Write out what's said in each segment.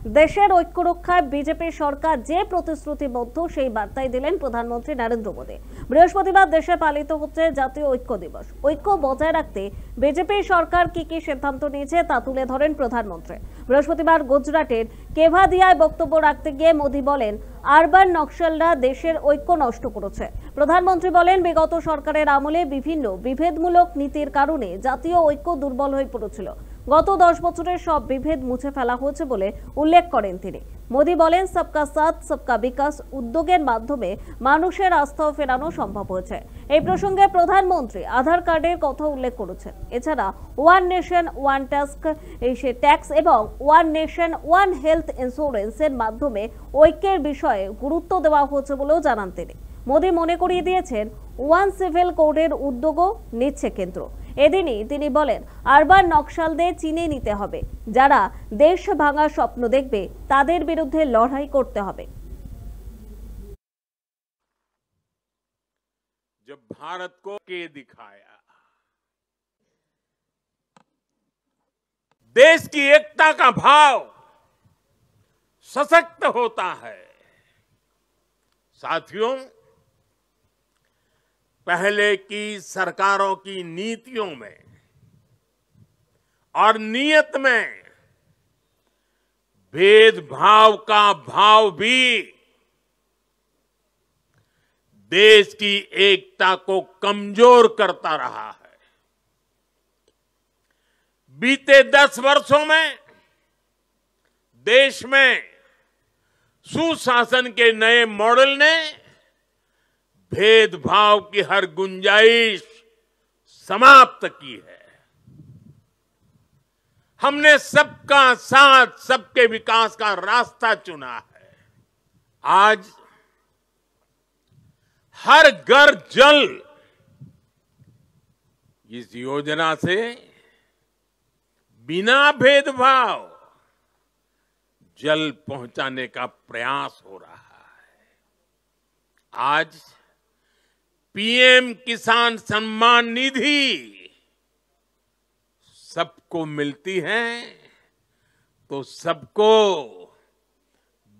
দেশের ঐক্য রক্ষায় বিজেপি সরকার যে প্রতিশ্রুতিবদ্ধ সেই বার্তাই দিলেন প্রধানমন্ত্রী নরেন্দ্র মোদী। বৃহস্পতিবার দেশে পালিত হচ্ছে জাতীয় ঐক্য দিবস। ঐক্য বজায় রাখতে বিজেপি সরকার কি কি সিদ্ধান্ত নিয়েছে তা তুলে ধরেন প্রধানমন্ত্রী। বৃহস্পতিবার গুজরাটের কেভাদিয়ায় বক্তব্য রাখতে গিয়ে মোদী বলেন, আরবান নকশালরা দেশের ঐক্য নষ্ট করেছে। প্রধানমন্ত্রী বলেন, বিগত সরকারের আমলে বিভিন্ন বিভেদমূলক নীতির কারণে জাতীয় ঐক্য দুর্বল হয়ে পড়েছিল। গত 10 বছরের সব বিভেদ মুছে ফেলা হয়েছে বলে উল্লেখ করেন তিনি। মোদী বলেন, সবকা সাথ সবকা বিকাশ উদ্যোগের মাধ্যমে মানুষের আস্থা ফেরানো সম্ভব হয়েছে। এই প্রসঙ্গে প্রধানমন্ত্রী আধার কার্ডের কথা উল্লেখ করেছেন। এছাড়া ওয়ান নেশন ওয়ান ট্যাক্স এবং ওয়ান নেশন ওয়ান হেলথ ইন্স্যুরেন্সের মাধ্যমে ঐক্যের বিষয়ে গুরুত্ব দেওয়া হয়েছে বলেও জানান তিনি। মোদী মনে করিয়ে দিয়েছেন, ওয়ান সিভিল কোডের উদ্যোগও নিচ্ছে কেন্দ্র। এদিনই তিনি বলেন, আরবান নকশালদের চিনে নিতে হবে। যারা দেশ ভাঙার স্বপ্ন দেখবে তাদের বিরুদ্ধে লড়াই করতে হবে। जब भारत को के दिखाया, देश की एकता का भाव सशक्त होता है। साथियों, पहले की सरकारों की नीतियों में और नीयत में भेदभाव का भाव भी देश की एकता को कमजोर करता रहा है। बीते 10 वर्षों में देश में सुशासन के नए मॉडल ने भेदभाव की हर गुंजाइश समाप्त की है। हमने सबका साथ सबके विकास का रास्ता चुना है। आज हर घर जल इस योजना से बिना भेदभाव जल पहुंचाने का प्रयास हो रहा है। आज पीएम किसान सम्मान निधि सबको मिलती है तो सबको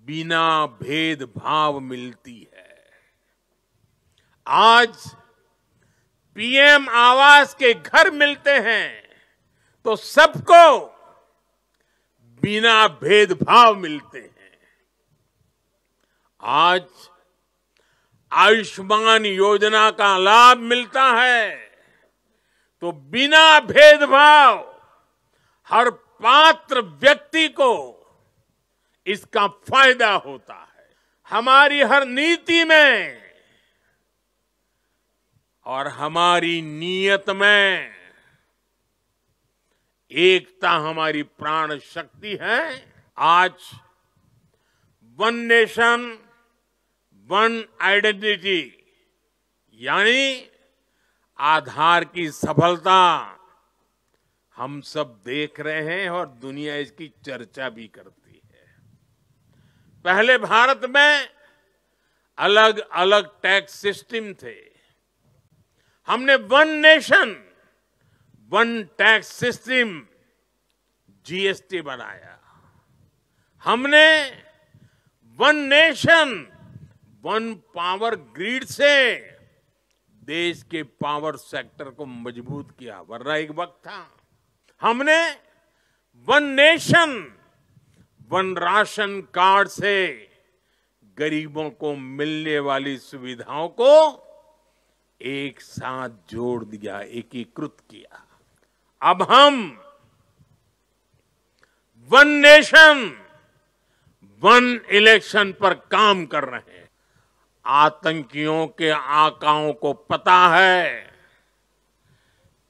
बिना भेदभाव मिलती है। आज पीएम आवास के घर मिलते हैं तो सबको बिना भेदभाव मिलते हैं। आज आयुष्मान योजना का लाभ मिलता है तो बिना भेदभाव हर पात्र व्यक्ति को इसका फायदा होता है। हमारी हर नीति में और हमारी नीयत में एकता हमारी प्राण शक्ति है। आज वन नेशन वन आइडेंटिटी यानी आधार की सफलता हम सब देख रहे हैं और दुनिया इसकी चर्चा भी करती है। पहले भारत में अलग अलग टैक्स सिस्टम थे। हमने one nation one tax system GST बनाया। हमने one nation one power grid से देश के पावर सेक्टर को मजबूत किया, वरना एक वक्त था। हमने one nation one ration card से गरीबों को मिलने वाली सुविधाओं को एक साथ जोड़ दिया, एकीकृत किया। अब हम वन नेशन वन इलेक्शन पर काम कर रहे हैं। आतंकियों के आकाओं को पता है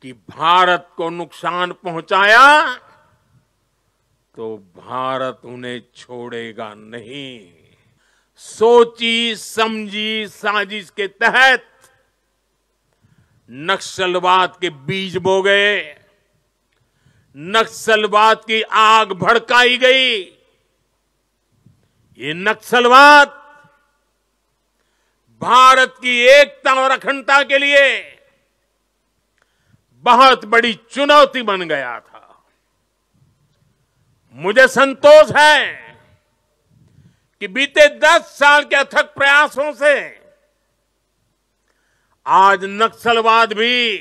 कि भारत को नुकसान पहुंचाया तो भारत उन्हें छोड़ेगा नहीं। सोची समझी साजिश के तहत नक्सलवाद के बीज बो गए, नक्सलवाद की आग भड़काई गई। ये नक्सलवाद भारत की एकता और अखंडता के लिए बहुत बड़ी चुनौती बन गया था। मुझे संतोष है कि बीते 10 साल के अथक प्रयासों से आज नक्सलवाद भी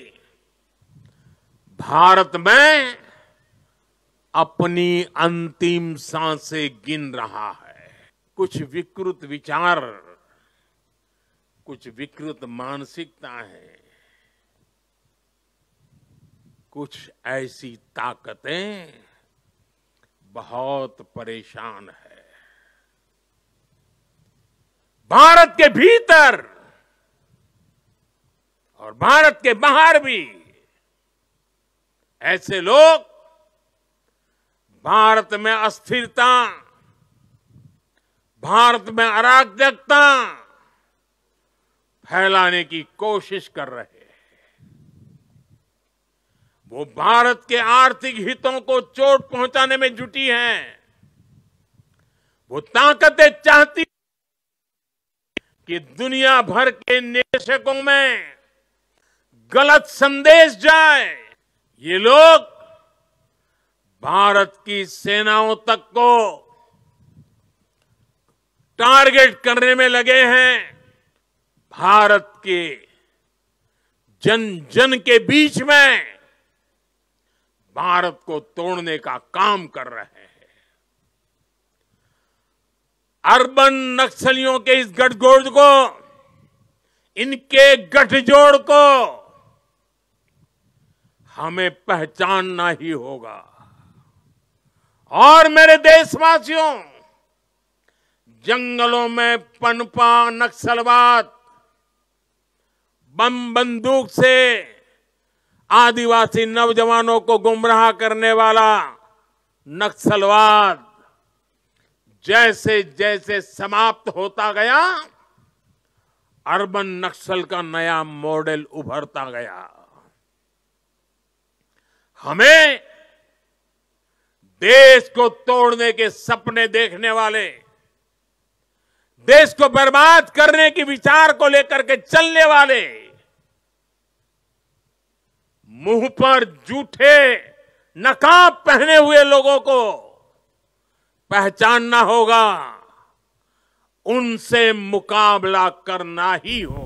भारत में अपनी अंतिम सांसें गिन रहा है। कुछ विकृत विचार, कुछ विकृत मानसिकता है, कुछ ऐसी ताकतें बहुत परेशान है। भारत के भीतर और भारत के बाहर भी ऐसे लोग भारत में अस्थिरता, भारत में अराजकता फैलाने की कोशिश कर रहे हैं। वो भारत के आर्थिक हितों को चोट पहुंचाने में जुटी हैं। वो ताकतें चाहती कि दुनिया भर के निवेशकों में गलत संदेश जाए। ये लोग भारत की सेनाओं तक को टारगेट करने में लगे हैं। भारत के जन जन के बीच में भारत को तोड़ने का काम कर रहे हैं। अर्बन नक्सलियों के इस गठजोड़ को, इनके गठजोड़ को हमें पहचानना ही होगा। और मेरे देशवासियों, जंगलों में पनपा नक्सलवाद, बम बंदूक से आदिवासी नौजवानों को गुमराह करने वाला नक्सलवाद जैसे जैसे समाप्त होता गया, अर्बन नक्सल का नया मॉडल उभरता गया। हमें देश को तोड़ने के सपने देखने वाले, देश को बर्बाद करने के विचार को लेकर के चलने वाले, मुंह पर जूठे नकाब पहने हुए लोगों को पहचानना होगा। उनसे मुकाबला करना ही होगा।